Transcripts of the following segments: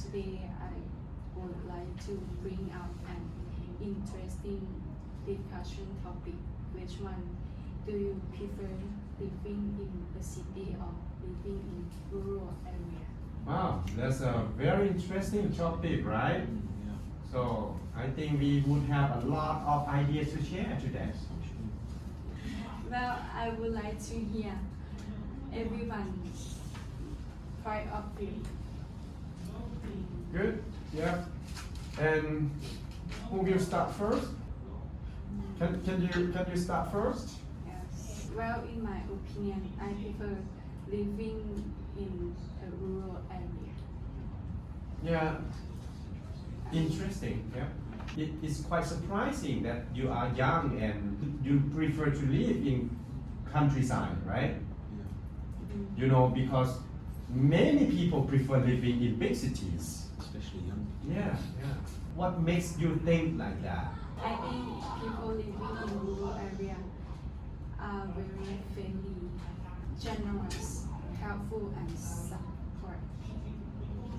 today I would like to bring up an interesting discussion topic. Which one do you prefer, living in a city or living in rural area? Wow, that's a very interesting topic, right? So I think we would have a lot of ideas to share today. Well, I would like to hear everyone's point of view. Good, yeah. And who will start first? Can you start first? Yes. Well, in my opinion, I prefer living in a rural area. Yeah, interesting. Yeah, it is quite surprising that you are young and you prefer to live in countryside, right? You know, because many people prefer living in big cities. Especially young people. Yeah, yeah. What makes you think like that? I think people living in rural area are very friendly, generous, helpful, and support.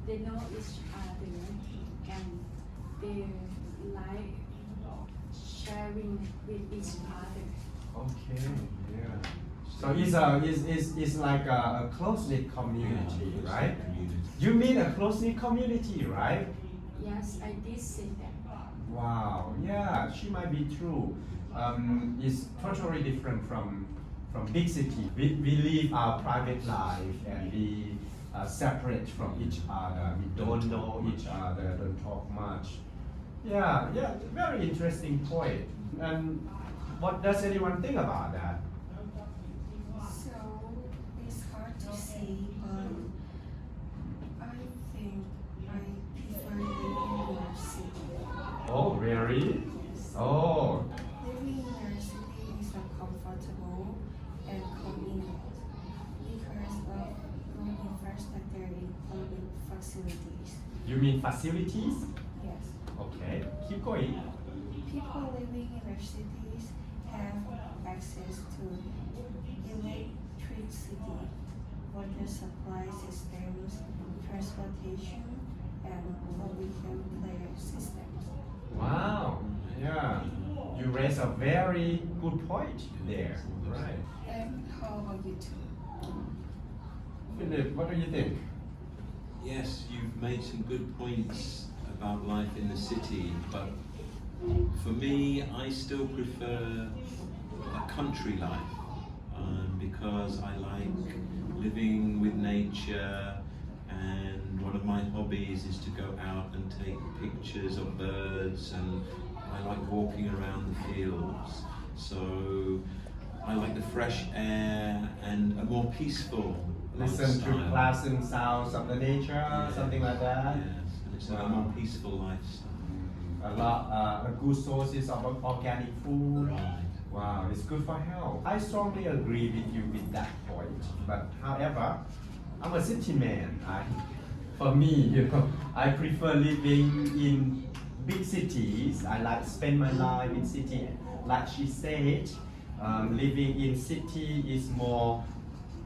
They know each other and they like sharing with each other. Okay, yeah. So it's like a close-knit community, right? Community. You mean a close-knit community, right? Yes, I did say that. Wow, yeah, she might be true. It's totally different from big city. We live our private life and we are separate from each other. We don't know each other, don't talk much. Yeah, very interesting point. And what does anyone think about that? So it's hard to say, but I think I prefer living in a city. Oh, really? Oh, Living in a city is comfortable and convenient because of good infrastructure and public facilities. you mean facilities? Yes, Okay, keep going. people living in our cities have access to electricity, water supply systems, transportation, and public healthcare systems. Wow, yeah, you raise a very good point there, right? And how about you two? Philip, what do you think? Yes, you've made some good points about life in the city, but for me, I still prefer a country life because I like living with nature, and one of my hobbies is to go out and take pictures of birds, and I like walking around the fields. So I like the fresh air and a more peaceful Listen to lifestyle. pleasant sounds of the nature, Yes, something like that. Yes, and it's like a Wow. more peaceful lifestyle. A good sources of organic food. Right. Wow, it's good for health. I strongly agree with you with that point. But however, I'm a city man. For me, I prefer living in big cities. I like spend my life in city. Like she said, living in city is more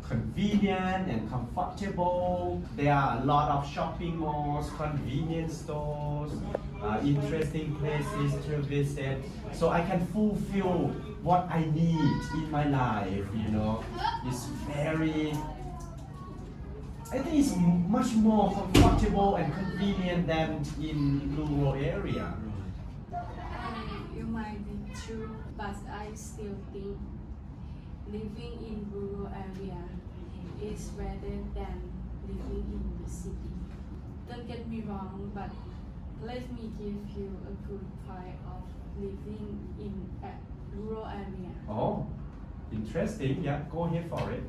convenient and comfortable. There are a lot of shopping malls, convenience stores, interesting places to visit. So I can fulfill what I need in my life, It's I think it's much more comfortable and convenient than in rural area. You might be true, but I still think living in rural area is better than living in the city. Don't get me wrong, but let me give you a good point of living in a rural area. Oh, interesting. Yeah, go ahead for it.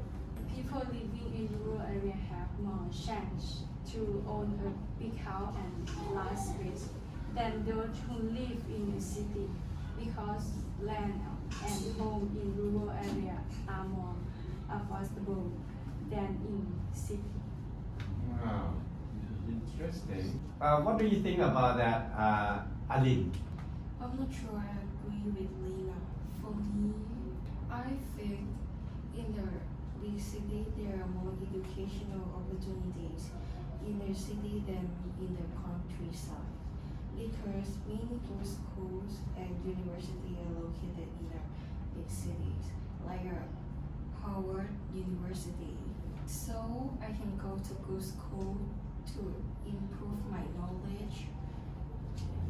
People living in rural area have more chance to own a big house and large space than those who live in the city, because land and home in rural area are more affordable than in city. Wow, interesting. What do you think about that, Alin? I'm not sure I agree with Lina. For me, I think in the big city there are more educational opportunities. inner city than in the countryside because many good schools and universities are located in the big cities, like Harvard University. So I can go to good school to improve my knowledge.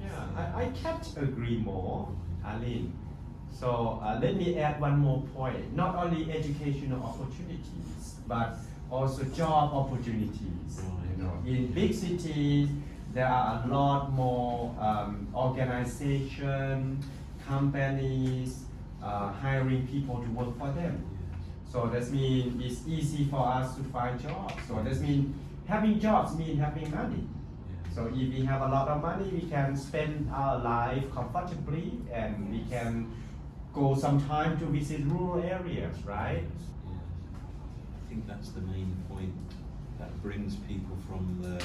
Yeah, I can't agree more, Alin. So let me add one more point. Not only educational opportunities, but also job opportunities. You know, in big cities, there are a lot more organization, companies hiring people to work for them. So that means it's easy for us to find jobs. So that means having jobs means having money. So if we have a lot of money, we can spend our life comfortably and we can go sometime to visit rural areas, right? Yeah. I think that's the main point that brings people from the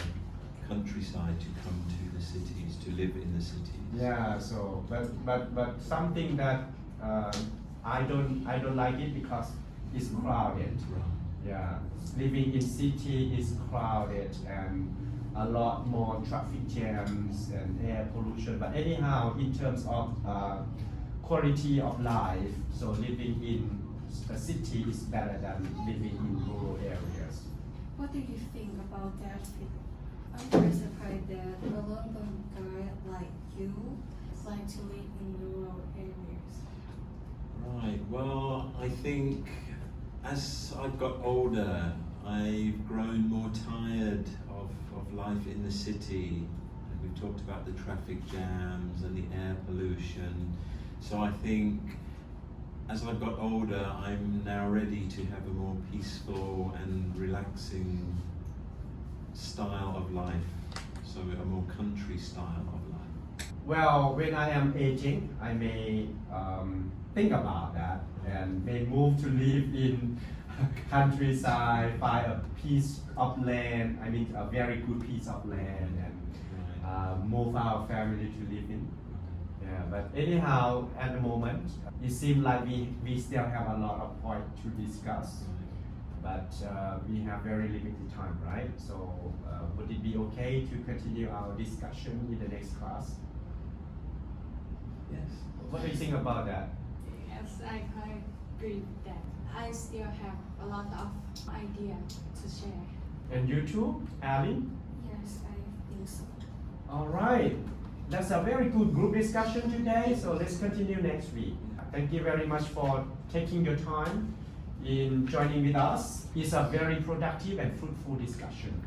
countryside to come to the cities, to live in the cities. Yeah. So, but something that I don't like it because it's crowded. Right. Yeah, living in city is crowded and a lot more traffic jams and air pollution. But anyhow, in terms of quality of life, so living in a city is better than living in rural areas. What do you think about that? I'm very surprised that a lot of guys like you like to live in rural areas. Right, well, I think as I've got older, I've grown more tired of life in the city. And we've talked about the traffic jams and the air pollution. So I think as I've got older, I'm now ready to have a more peaceful and relaxing style of life. So a more country style of life. Well, when I am aging, I may think about that and may move to live in countryside, find a piece of land, I mean a very good piece of land, and move our family to live in. Yeah, but anyhow, at the moment, it seems like we still have a lot of points to discuss, but we have very limited time, right? So would it be okay to continue our discussion in the next class? Yes. What do you think about that? Yes, I quite agree with that. I still have a lot of idea to share. And you too, Alin? Yes, I think so. All right. That's a very good group discussion today, so let's continue next week. Thank you very much for taking your time in joining with us. It's a very productive and fruitful discussion.